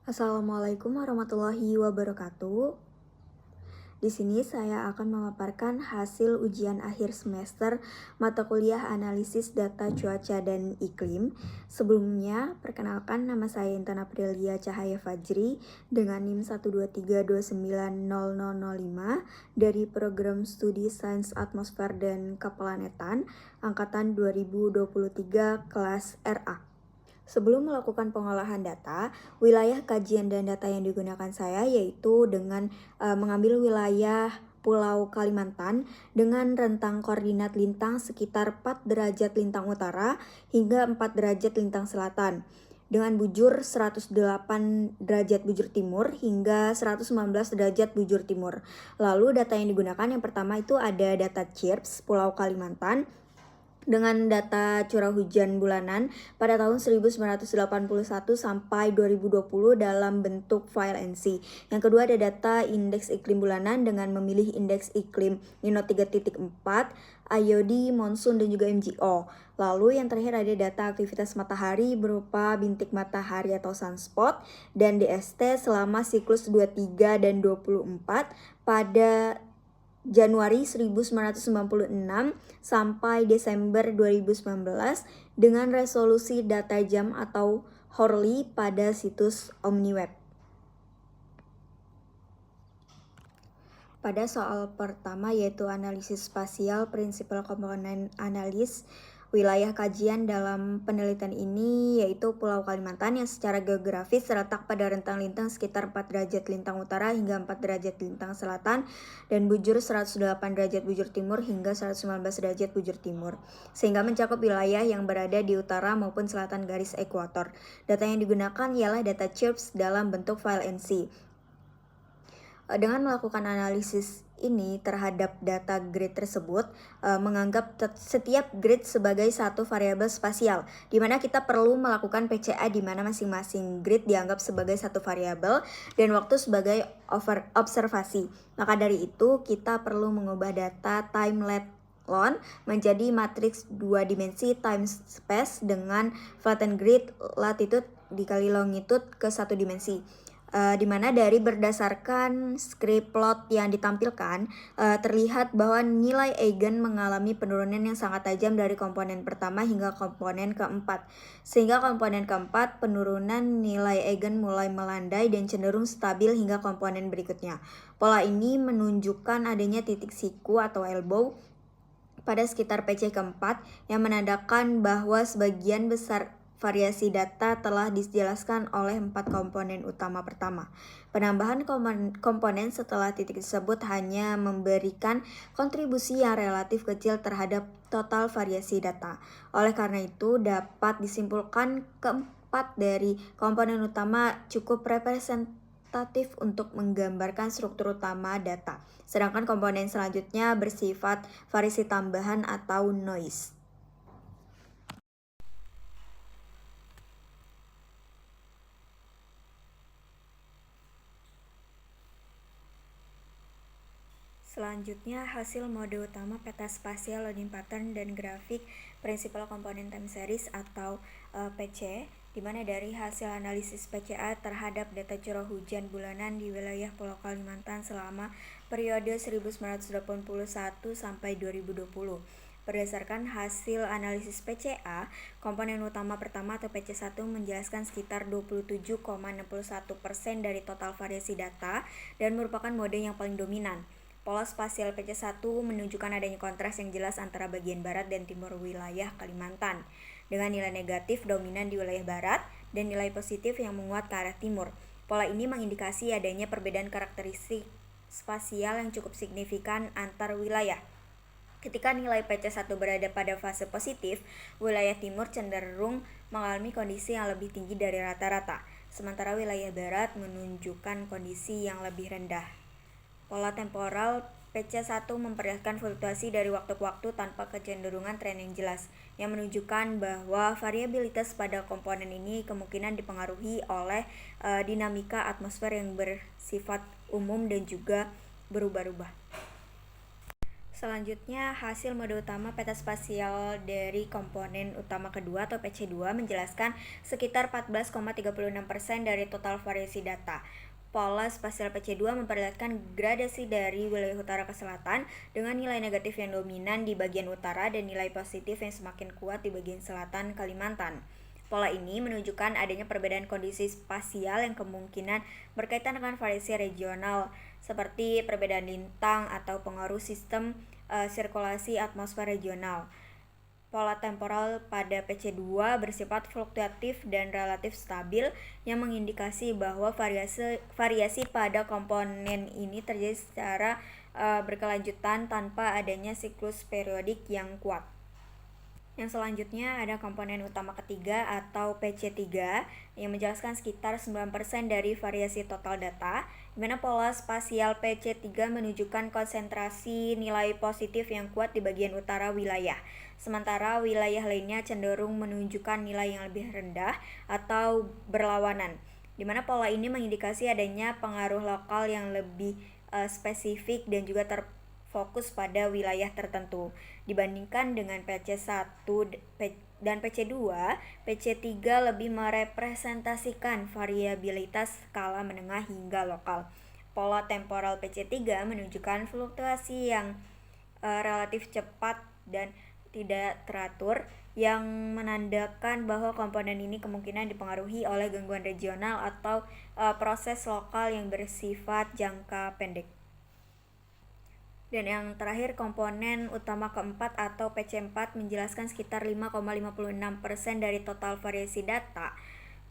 Assalamualaikum warahmatullahi wabarakatuh. Di sini saya akan memaparkan hasil ujian akhir semester mata kuliah analisis data cuaca dan iklim. Sebelumnya, perkenalkan nama saya Intan Aprilia Cahaya Fajri dengan NIM 123290005 dari Program Studi Sains Atmosfer dan Keplanetan Angkatan 2023 kelas RA. Sebelum melakukan pengolahan data, wilayah kajian dan data yang digunakan saya yaitu dengan mengambil wilayah Pulau Kalimantan dengan rentang koordinat lintang sekitar 4 derajat lintang utara hingga 4 derajat lintang selatan. Dengan bujur 108 derajat bujur timur hingga 119 derajat bujur timur. Lalu data yang digunakan yang pertama itu ada data CIRPS Pulau Kalimantan dengan data curah hujan bulanan pada tahun 1981 sampai 2020 dalam bentuk file NC. Yang kedua ada data indeks iklim bulanan dengan memilih indeks iklim Nino 3.4, IOD, monsun, dan juga MGO. Lalu yang terakhir ada data aktivitas matahari berupa bintik matahari atau sunspot dan DST selama siklus 23 dan 24 pada Januari 1996 sampai Desember 2019 dengan resolusi data jam atau hourly pada situs OmniWeb. Pada soal pertama yaitu analisis spasial prinsipal komponen analis wilayah kajian dalam penelitian ini yaitu Pulau Kalimantan yang secara geografis terletak pada rentang lintang sekitar 4 derajat lintang utara hingga 4 derajat lintang selatan dan bujur 108 derajat bujur timur hingga 119 derajat bujur timur, sehingga mencakup wilayah yang berada di utara maupun selatan garis ekuator. Data yang digunakan ialah data CIRPS dalam bentuk file NC. Dengan melakukan analisis ini terhadap data grid tersebut, menganggap setiap grid sebagai satu variabel spasial, di mana kita perlu melakukan PCA di mana masing-masing grid dianggap sebagai satu variabel dan waktu sebagai observasi. Maka dari itu, kita perlu mengubah data time lat-long menjadi matriks 2 dimensi time space dengan flattened grid latitude dikali longitude ke 1 dimensi. Di mana dari berdasarkan script plot yang ditampilkan terlihat bahwa nilai eigen mengalami penurunan yang sangat tajam dari komponen pertama hingga komponen keempat, sehingga komponen keempat penurunan nilai eigen mulai melandai dan cenderung stabil hingga komponen berikutnya. Pola ini menunjukkan adanya titik siku atau elbow pada sekitar PC keempat yang menandakan bahwa sebagian besar variasi data telah dijelaskan oleh 4 komponen utama pertama. Penambahan komponen setelah titik tersebut hanya memberikan kontribusi yang relatif kecil terhadap total variasi data. Oleh karena itu, dapat disimpulkan keempat dari komponen utama cukup representatif untuk menggambarkan struktur utama data. Sedangkan komponen selanjutnya bersifat variasi tambahan atau noise. Selanjutnya, hasil mode utama peta spasial loading pattern dan grafik prinsipal komponen time series atau PC, di mana dari hasil analisis PCA terhadap data curah hujan bulanan di wilayah Pulau Kalimantan selama periode 1981 sampai 2020. Berdasarkan hasil analisis PCA, komponen utama pertama atau PC1 menjelaskan sekitar 27,61% dari total variasi data dan merupakan mode yang paling dominan. Pola spasial PC1 menunjukkan adanya kontras yang jelas antara bagian barat dan timur wilayah Kalimantan, dengan nilai negatif dominan di wilayah barat dan nilai positif yang menguat ke arah timur. Pola ini mengindikasi adanya perbedaan karakteristik spasial yang cukup signifikan antar wilayah. Ketika nilai PC1 berada pada fase positif, wilayah timur cenderung mengalami kondisi yang lebih tinggi dari rata-rata, sementara wilayah barat menunjukkan kondisi yang lebih rendah. Pola temporal PC1 memperlihatkan fluktuasi dari waktu ke waktu tanpa kecenderungan tren yang jelas, yang menunjukkan bahwa variabilitas pada komponen ini kemungkinan dipengaruhi oleh dinamika atmosfer yang bersifat umum dan juga berubah-ubah. Selanjutnya, hasil mode utama peta spasial dari komponen utama kedua atau PC2 menjelaskan sekitar 14,36% dari total variasi data. Pola spasial PC2 memperlihatkan gradasi dari wilayah utara ke selatan dengan nilai negatif yang dominan di bagian utara dan nilai positif yang semakin kuat di bagian selatan Kalimantan. Pola ini menunjukkan adanya perbedaan kondisi spasial yang kemungkinan berkaitan dengan variasi regional, seperti perbedaan lintang atau pengaruh sistem sirkulasi atmosfer regional. Pola temporal pada PC2 bersifat fluktuatif dan relatif stabil yang mengindikasi bahwa variasi pada komponen ini terjadi secara berkelanjutan tanpa adanya siklus periodik yang kuat. Yang selanjutnya ada komponen utama ketiga atau PC3 yang menjelaskan sekitar 9% dari variasi total data, di mana pola spasial PC3 menunjukkan konsentrasi nilai positif yang kuat di bagian utara wilayah, sementara wilayah lainnya cenderung menunjukkan nilai yang lebih rendah atau berlawanan, di mana pola ini mengindikasi adanya pengaruh lokal yang lebih spesifik dan juga fokus pada wilayah tertentu. Dibandingkan dengan PC1 dan PC2, PC3 lebih merepresentasikan variabilitas skala menengah hingga lokal. Pola temporal PC3 menunjukkan fluktuasi yang relatif cepat dan tidak teratur, yang menandakan bahwa komponen ini kemungkinan dipengaruhi oleh gangguan regional atau proses lokal yang bersifat jangka pendek. Dan yang terakhir, komponen utama keempat atau PC4 menjelaskan sekitar 5,56% dari total variasi data.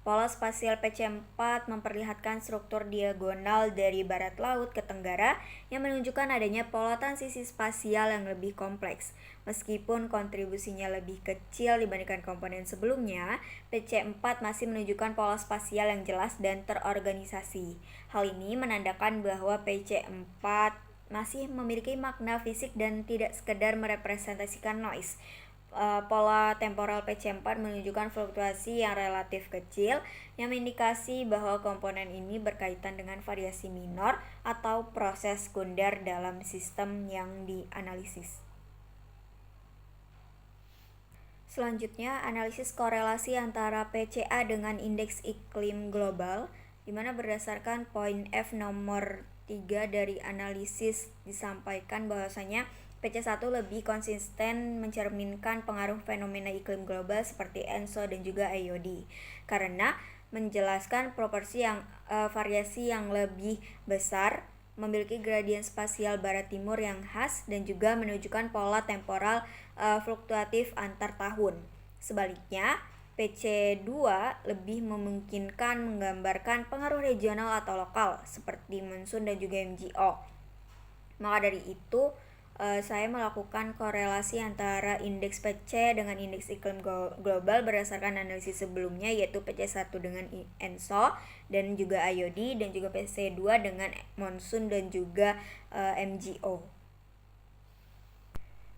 Pola spasial PC4 memperlihatkan struktur diagonal dari barat laut ke tenggara yang menunjukkan adanya pola transisi spasial yang lebih kompleks. Meskipun kontribusinya lebih kecil dibandingkan komponen sebelumnya, PC4 masih menunjukkan pola spasial yang jelas dan terorganisasi. Hal ini menandakan bahwa PC4 masih memiliki makna fisik dan tidak sekedar merepresentasikan noise. Pola temporal PC4 menunjukkan fluktuasi yang relatif kecil yang mengindikasi bahwa komponen ini berkaitan dengan variasi minor atau proses sekunder dalam sistem yang dianalisis. Selanjutnya, analisis korelasi antara PCA dengan indeks iklim global, di mana berdasarkan poin F nomor 3 dari analisis disampaikan bahwasanya PC1 lebih konsisten mencerminkan pengaruh fenomena iklim global seperti ENSO dan juga IOD, karena menjelaskan proporsi yang variasi yang lebih besar, memiliki gradien spasial barat-timur yang khas, dan juga menunjukkan pola temporal fluktuatif antar tahun. Sebaliknya, PC2 lebih memungkinkan menggambarkan pengaruh regional atau lokal seperti monsun dan juga MGO. Maka dari itu, saya melakukan korelasi antara indeks PC dengan indeks iklim global berdasarkan analisis sebelumnya, yaitu PC1 dengan ENSO dan juga IOD, dan juga PC2 dengan monsun dan juga MGO.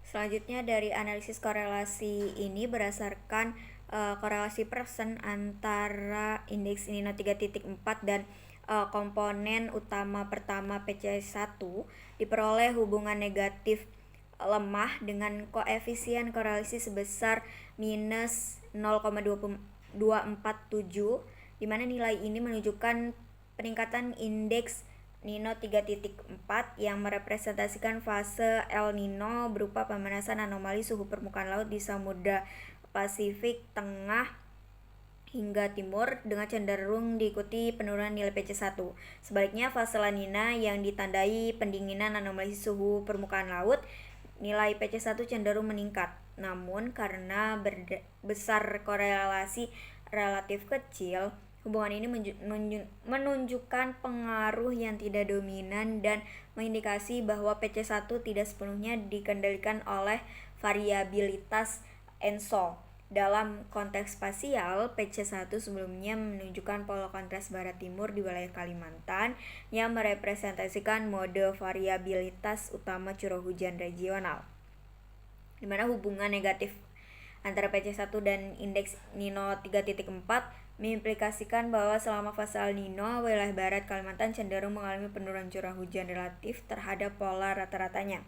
Selanjutnya, dari analisis korelasi ini berdasarkan korelasi persen antara indeks Nino 3.4 dan komponen utama pertama PC1 diperoleh hubungan negatif lemah dengan koefisien korelasi sebesar minus 0,247, di mana nilai ini menunjukkan peningkatan indeks Nino 3.4 yang merepresentasikan fase El Nino berupa pemanasan anomali suhu permukaan laut di Samudra Pasifik Tengah hingga Timur dengan cenderung diikuti penurunan nilai PC1. Sebaliknya, fase La Nina yang ditandai pendinginan anomali suhu permukaan laut, nilai PC1 cenderung meningkat. Namun, karena besar korelasi relatif kecil, hubungan ini menunjukkan pengaruh yang tidak dominan dan mengindikasi bahwa PC1 tidak sepenuhnya dikendalikan oleh variabilitas ENSO. Dalam konteks spasial, PC1 sebelumnya menunjukkan pola kontras barat-timur di wilayah Kalimantan yang merepresentasikan mode variabilitas utama curah hujan regional, di mana hubungan negatif antara PC1 dan indeks Nino 3.4 mengimplikasikan bahwa selama fase El Nino, wilayah barat Kalimantan cenderung mengalami penurunan curah hujan relatif terhadap pola rata-ratanya.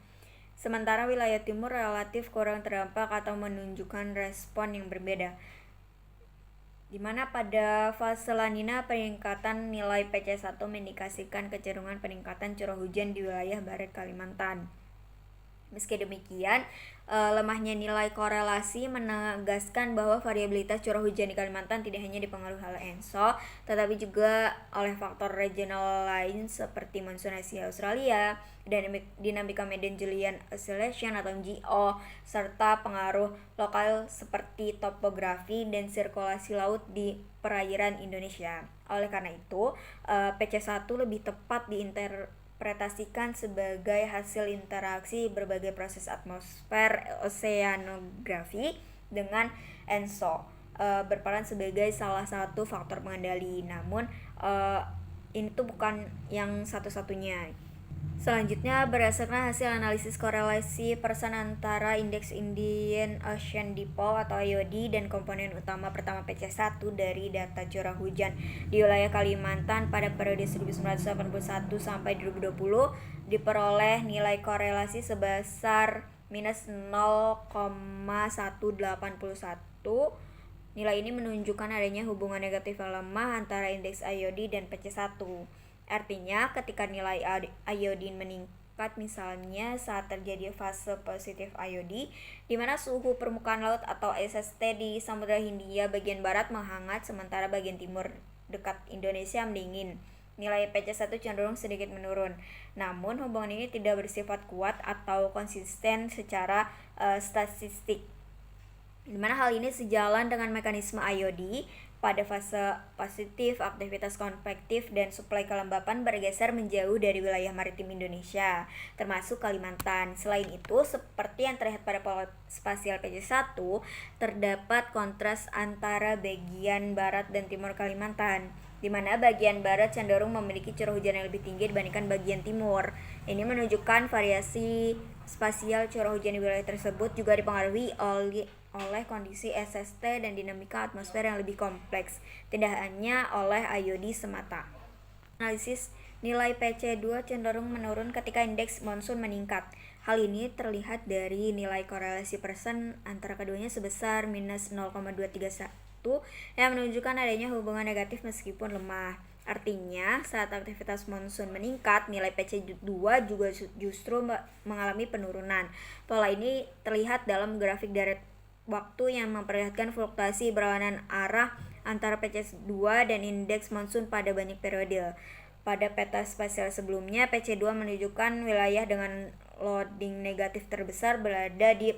sementara wilayah timur relatif kurang terdampak atau menunjukkan respon yang berbeda. Di mana pada fase La Nina peningkatan nilai PC1 mengindikasikan kecenderungan peningkatan curah hujan di wilayah barat Kalimantan. Meski demikian, lemahnya nilai korelasi menegaskan bahwa variabilitas curah hujan di Kalimantan tidak hanya dipengaruhi oleh ENSO, tetapi juga oleh faktor regional lain seperti monsoon Asia Australia, dinamika Median Julian Oscillation atau MJO, serta pengaruh lokal seperti topografi dan sirkulasi laut di perairan Indonesia. Oleh karena itu, PC1 lebih tepat diinterpretasikan sebagai hasil interaksi berbagai proses atmosfer oseanografi dengan ENSO, berperan sebagai salah satu faktor pengendali. Namun ini tuh bukan yang satu-satunya. Selanjutnya, berdasarkan hasil analisis korelasi persen antara indeks Indian Ocean Dipole atau IOD dan komponen utama pertama PC1 dari data curah hujan di wilayah Kalimantan pada periode 1981 sampai 2020, diperoleh nilai korelasi sebesar minus 0,181. Nilai ini menunjukkan adanya hubungan negatif yang lemah antara indeks IOD dan PC1. Artinya, ketika nilai iodin meningkat, misalnya saat terjadi fase positif IOD, di mana suhu permukaan laut atau SST di Samudra Hindia bagian barat menghangat sementara bagian timur dekat Indonesia mendingin, nilai PC1 cenderung sedikit menurun. Namun, hubungan ini tidak bersifat kuat atau konsisten secara statistik, di mana hal ini sejalan dengan mekanisme IOD. Pada fase positif, aktivitas konvektif dan suplai kelembapan bergeser menjauh dari wilayah maritim Indonesia, termasuk Kalimantan. Selain itu, seperti yang terlihat pada pola spasial PC1, terdapat kontras antara bagian barat dan timur Kalimantan, di mana bagian barat cenderung memiliki curah hujan yang lebih tinggi dibandingkan bagian timur. Ini menunjukkan variasi spasial curah hujan di wilayah tersebut juga dipengaruhi oleh kondisi SST dan dinamika atmosfer yang lebih kompleks, tidak hanya oleh IOD semata. Analisis nilai PC2 cenderung menurun ketika indeks monsun meningkat. Hal ini terlihat dari nilai korelasi persen antara keduanya sebesar minus 0,231 yang menunjukkan adanya hubungan negatif meskipun lemah. Artinya, saat aktivitas monsun meningkat, nilai PC2 juga justru mengalami penurunan. Pola ini terlihat dalam grafik dari waktu yang memperlihatkan fluktuasi berlawanan arah antara PC2 dan indeks monsun pada banyak periode. Pada peta spasial sebelumnya, PC2 menunjukkan wilayah dengan loading negatif terbesar berada di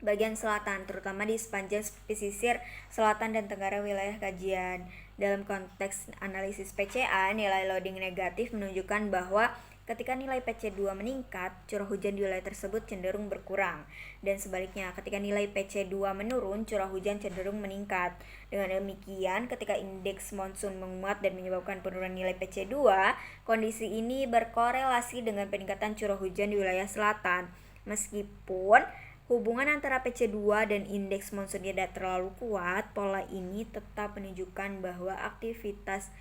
bagian selatan, terutama di sepanjang pesisir selatan dan tenggara wilayah kajian. Dalam konteks analisis PCA, nilai loading negatif menunjukkan bahwa ketika nilai PC2 meningkat, curah hujan di wilayah tersebut cenderung berkurang. Dan sebaliknya, ketika nilai PC2 menurun, curah hujan cenderung meningkat. Dengan demikian, ketika indeks monsun menguat dan menyebabkan penurunan nilai PC2, kondisi ini berkorelasi dengan peningkatan curah hujan di wilayah selatan. Meskipun hubungan antara PC2 dan indeks monsun tidak terlalu kuat, pola ini tetap menunjukkan bahwa aktivitas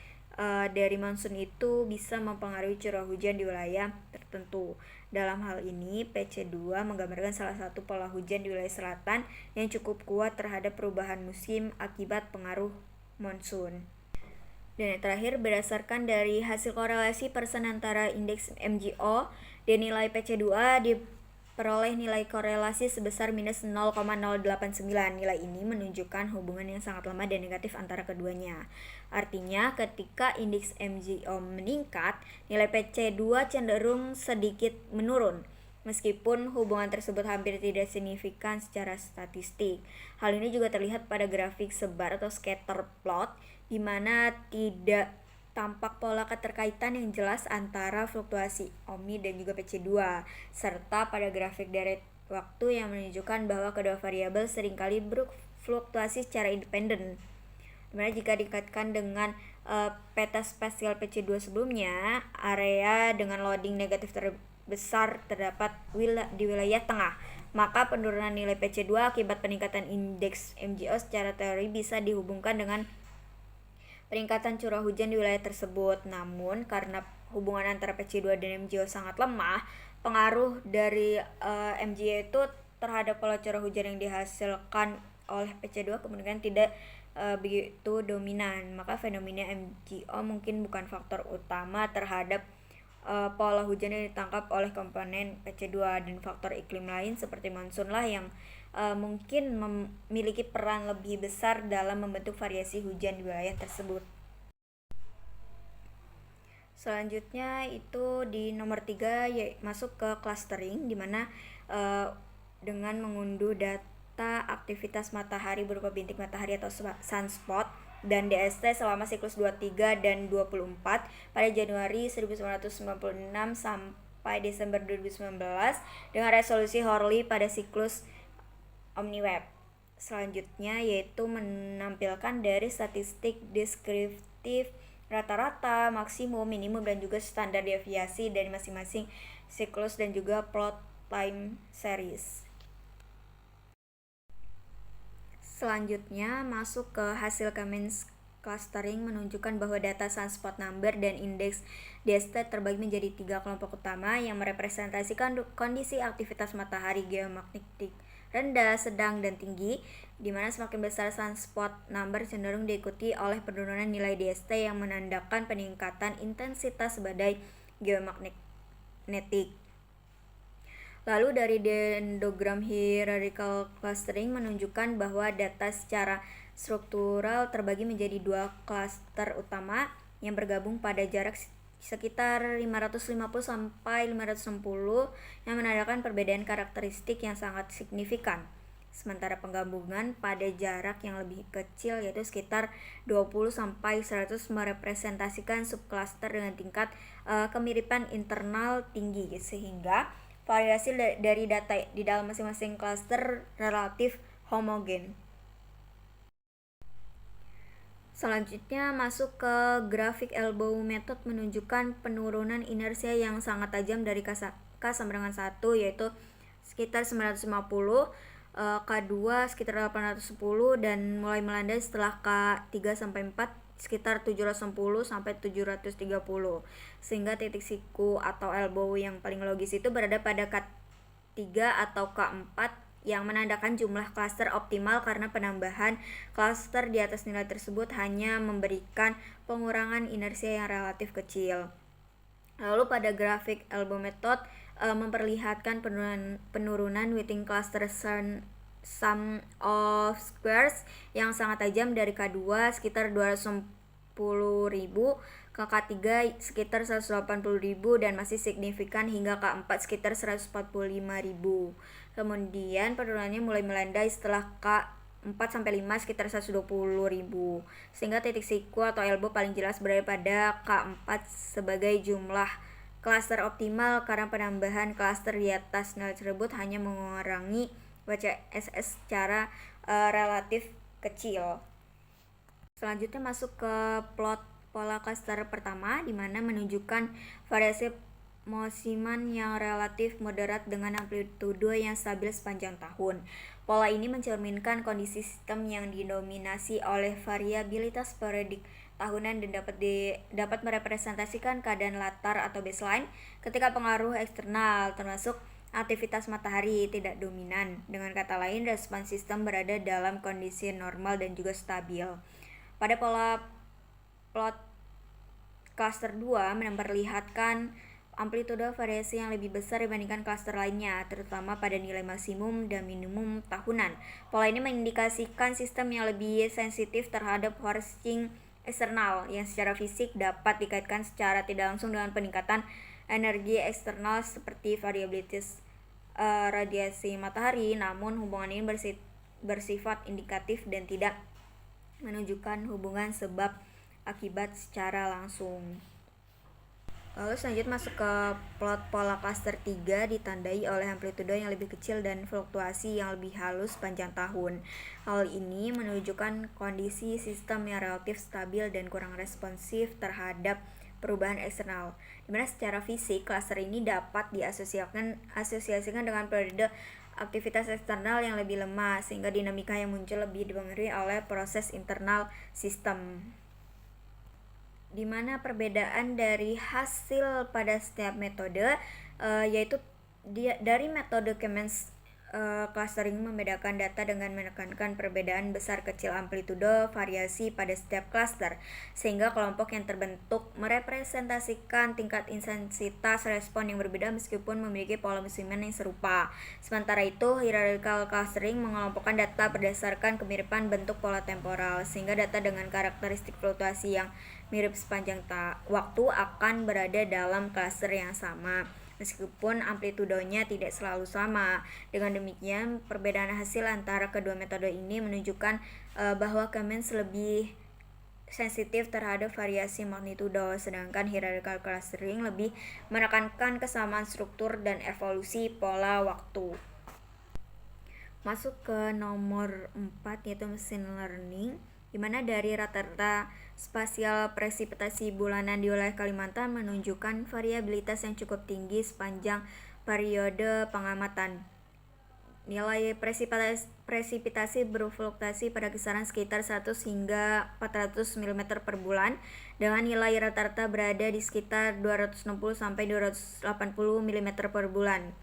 dari monsun itu bisa mempengaruhi curah hujan di wilayah tertentu. Dalam hal ini, PC2 menggambarkan salah satu pola hujan di wilayah selatan yang cukup kuat terhadap perubahan musim akibat pengaruh monsun. Dan yang terakhir, berdasarkan dari hasil korelasi persen antara indeks MJO dan nilai PC2, diperoleh nilai korelasi sebesar minus 0,089. Nilai ini menunjukkan hubungan yang sangat lemah dan negatif antara keduanya. Artinya, ketika indeks MJO meningkat, nilai PC2 cenderung sedikit menurun, meskipun hubungan tersebut hampir tidak signifikan secara statistik. Hal ini juga terlihat pada grafik sebar atau scatter plot, di mana tidak tampak pola keterkaitan yang jelas antara fluktuasi OMI dan juga PC2, serta pada grafik deret waktu yang menunjukkan bahwa kedua variabel seringkali berfluktuasi secara independen. Dimana jika dikaitkan dengan peta spasial PC2 sebelumnya, area dengan loading negatif terbesar terdapat di wilayah tengah. Maka penurunan nilai PC2 akibat peningkatan indeks MJO secara teori bisa dihubungkan dengan peningkatan curah hujan di wilayah tersebut. Namun, karena hubungan antara PC2 dan MJO sangat lemah, pengaruh dari MGA itu terhadap pola curah hujan yang dihasilkan oleh PC2 kemungkinan tidak begitu dominan. Maka fenomena MGO mungkin bukan faktor utama terhadap pola hujan yang ditangkap oleh komponen PC2, dan faktor iklim lain seperti monsun lah yang mungkin memiliki peran lebih besar dalam membentuk variasi hujan di wilayah tersebut. Selanjutnya itu di nomor 3 masuk ke clustering, dimana dengan mengunduh data aktivitas matahari berupa bintik matahari atau sunspot dan DST selama siklus 23 dan 24 pada Januari 1996 sampai Desember 2019 dengan resolusi Horley pada siklus OmniWeb. Selanjutnya yaitu menampilkan dari statistik deskriptif rata-rata, maksimum, minimum, dan juga standar deviasi dari masing-masing siklus dan juga plot time series. Selanjutnya masuk ke hasil Kamenz clustering menunjukkan bahwa data sunspot number dan indeks DST terbagi menjadi 3 kelompok utama yang merepresentasikan kondisi aktivitas matahari geomagnetik rendah, sedang, dan tinggi, di mana semakin besar sunspot number cenderung diikuti oleh penurunan nilai DST yang menandakan peningkatan intensitas badai geomagnetik. Lalu dari dendrogram hierarchical clustering menunjukkan bahwa data secara struktural terbagi menjadi 2 klaster utama yang bergabung pada jarak sekitar 550 sampai 560 yang menandakan perbedaan karakteristik yang sangat signifikan. Sementara penggabungan pada jarak yang lebih kecil yaitu sekitar 20 sampai 100 merepresentasikan subcluster dengan tingkat kemiripan internal tinggi, sehingga variasi dari data di dalam masing-masing cluster relatif homogen. Selanjutnya masuk ke grafik elbow method menunjukkan penurunan inersia yang sangat tajam dari K sampai dengan 1 yaitu sekitar 950, K2 sekitar 810, dan mulai melandai setelah K3 sampai 4 sekitar 710 sampai 730, sehingga titik siku atau elbow yang paling logis itu berada pada K3 atau K4 yang menandakan jumlah klaster optimal karena penambahan klaster di atas nilai tersebut hanya memberikan pengurangan inersia yang relatif kecil. Lalu pada grafik elbow method memperlihatkan penurunan within cluster sum of squares yang sangat tajam dari K2 sekitar 210.000, ke K3 sekitar 180.000, dan masih signifikan hingga K4 sekitar 145.000. Kemudian penurunannya mulai melandai setelah K4 sampai 5 sekitar 120.000, sehingga titik siku atau elbow paling jelas berada pada K4 sebagai jumlah klaster optimal karena penambahan klaster di atas nilai tersebut hanya mengurangi WCSS secara relatif kecil. Selanjutnya masuk ke plot pola cluster pertama, di mana menunjukkan variasi musiman yang relatif moderat dengan amplitudo yang stabil sepanjang tahun. Pola ini mencerminkan kondisi sistem yang didominasi oleh variabilitas periodik tahunan dan dapat merepresentasikan keadaan latar atau baseline ketika pengaruh eksternal termasuk aktivitas matahari tidak dominan. Dengan kata lain, respons sistem berada dalam kondisi normal dan juga stabil. Pada pola plot cluster 2 memperlihatkan amplitudo variasi yang lebih besar dibandingkan klaster lainnya, terutama pada nilai maksimum dan minimum tahunan. Pola ini mengindikasikan sistem yang lebih sensitif terhadap forcing eksternal yang secara fisik dapat dikaitkan secara tidak langsung dengan peningkatan energi eksternal seperti variabilitas radiasi matahari. Namun hubungan ini bersifat indikatif dan tidak menunjukkan hubungan sebab akibat secara langsung. Lalu selanjutnya masuk ke plot pola cluster 3 ditandai oleh amplitudo yang lebih kecil dan fluktuasi yang lebih halus sepanjang tahun. Hal ini menunjukkan kondisi sistem yang relatif stabil dan kurang responsif terhadap perubahan eksternal, dimana secara fisik cluster ini dapat diasosiasikan dengan periode aktivitas eksternal yang lebih lemah, sehingga dinamika yang muncul lebih dipengaruhi oleh proses internal sistem. di mana perbedaan dari hasil pada setiap metode, yaitu dari metode Kemens clustering membedakan data dengan menekankan perbedaan besar kecil amplitudo variasi pada setiap cluster, sehingga kelompok yang terbentuk merepresentasikan tingkat intensitas respon yang berbeda meskipun memiliki pola musiman yang serupa. Sementara itu, hierarchical clustering mengelompokkan data berdasarkan kemiripan bentuk pola temporal, sehingga data dengan karakteristik fluktuasi yang mirip sepanjang waktu akan berada dalam cluster yang sama, meskipun amplitudonya tidak selalu sama. Dengan demikian, perbedaan hasil antara kedua metode ini menunjukkan bahwa Kemens lebih sensitif terhadap variasi magnitudo, sedangkan hierarchical clustering lebih menekankan kesamaan struktur dan evolusi pola waktu. Masuk ke nomor 4, yaitu machine learning, di mana dari rata-rata spasial presipitasi bulanan di wilayah Kalimantan menunjukkan variabilitas yang cukup tinggi sepanjang periode pengamatan. Nilai presipitasi berfluktuasi pada kisaran sekitar 100 hingga 400 mm per bulan, dengan nilai rata-rata berada di sekitar 260 sampai 280 mm per bulan.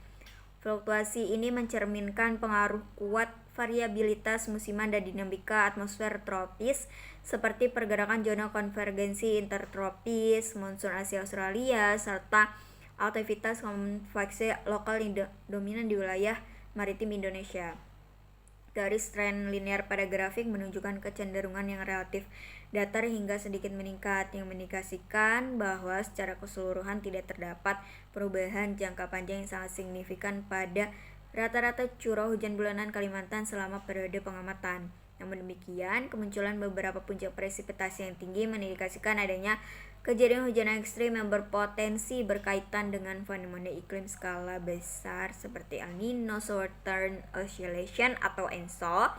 Fluktuasi ini mencerminkan pengaruh kuat variabilitas musiman dan dinamika atmosfer tropis, seperti pergerakan zona konvergensi intertropis, monsun Asia Australia, serta aktivitas konveksi lokal yang dominan di wilayah maritim Indonesia. Garis tren linear pada grafik menunjukkan kecenderungan yang relatif datar hingga sedikit meningkat, yang mengindikasikan bahwa secara keseluruhan tidak terdapat perubahan jangka panjang yang sangat signifikan pada rata-rata curah hujan bulanan Kalimantan selama periode pengamatan. Namun demikian, kemunculan beberapa puncak presipitasi yang tinggi mengindikasikan adanya kejadian hujan ekstrim yang berpotensi berkaitan dengan fenomena iklim skala besar seperti El Nino, Southern Oscillation atau ENSO,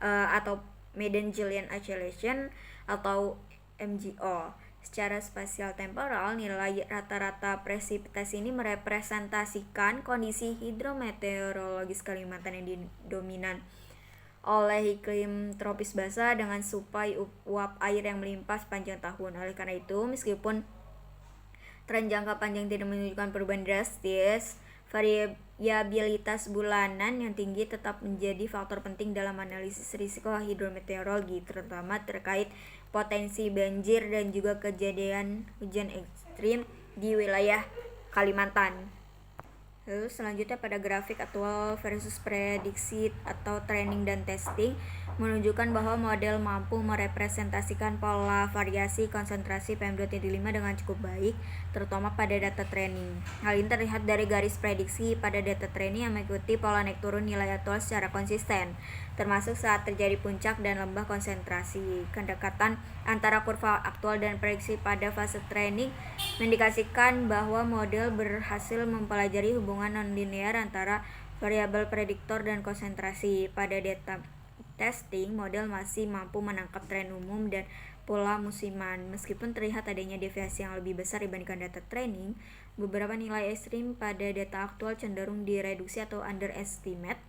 atau Madden-Julian Oscillation atau MJO. Secara spasial temporal, nilai rata-rata presipitasi ini merepresentasikan kondisi hidrometeorologis Kalimantan yang dominan oleh iklim tropis basah dengan suplai uap air yang melimpah sepanjang tahun. Oleh karena itu, meskipun tren jangka panjang tidak menunjukkan perubahan drastis, variabilitas bulanan yang tinggi tetap menjadi faktor penting dalam analisis risiko hidrometeorologi, terutama terkait potensi banjir dan juga kejadian hujan ekstrim di wilayah Kalimantan. Lalu selanjutnya pada grafik aktual versus prediksi atau training dan testing menunjukkan bahwa model mampu merepresentasikan pola variasi konsentrasi PM2.5 dengan cukup baik, terutama pada data training. Hal ini terlihat dari garis prediksi pada data training yang mengikuti pola naik turun nilai aktual secara konsisten, termasuk saat terjadi puncak dan lembah konsentrasi. Kedekatan antara kurva aktual dan prediksi pada fase training mengindikasikan bahwa model berhasil mempelajari hubungan nonlinear antara variabel prediktor dan konsentrasi. Pada data testing, model masih mampu menangkap tren umum dan pola musiman. Meskipun terlihat adanya deviasi yang lebih besar dibandingkan data training, beberapa nilai ekstrim pada data aktual cenderung direduksi atau underestimate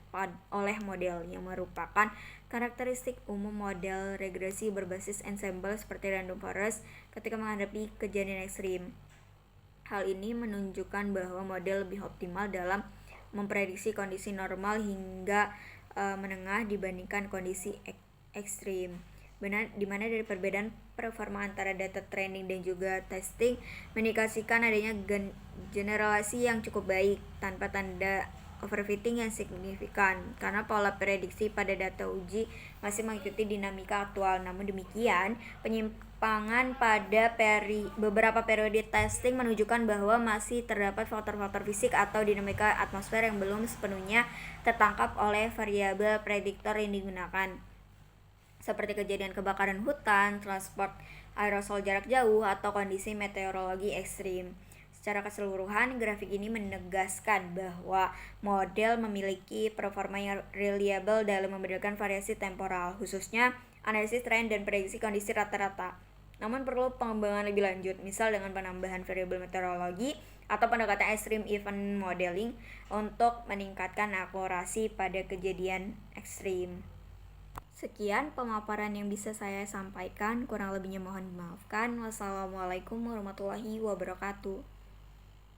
oleh model, yang merupakan karakteristik umum model regresi berbasis ensemble seperti random forest ketika menghadapi kejadian ekstrim. Hal ini menunjukkan bahwa model lebih optimal dalam memprediksi kondisi normal hingga menengah dibandingkan kondisi ekstrim, di mana dari perbedaan performa antara data training dan juga testing mengindikasikan adanya generalisasi yang cukup baik tanpa tanda overfitting yang signifikan, karena pola prediksi pada data uji masih mengikuti dinamika aktual. Namun demikian, penyimpangan pada beberapa periode testing menunjukkan bahwa masih terdapat faktor-faktor fisik atau dinamika atmosfer yang belum sepenuhnya tertangkap oleh variabel prediktor yang digunakan, seperti kejadian kebakaran hutan, transport aerosol jarak jauh, atau kondisi meteorologi ekstrim. Secara keseluruhan, grafik ini menegaskan bahwa model memiliki performa yang reliable dalam membedakan variasi temporal, khususnya analisis tren dan prediksi kondisi rata-rata. Namun perlu pengembangan lebih lanjut, misal dengan penambahan variabel meteorologi atau pendekatan extreme event modeling untuk meningkatkan akurasi pada kejadian ekstrim. Sekian pemaparan yang bisa saya sampaikan, kurang lebihnya mohon dimaafkan. Wassalamualaikum warahmatullahi wabarakatuh.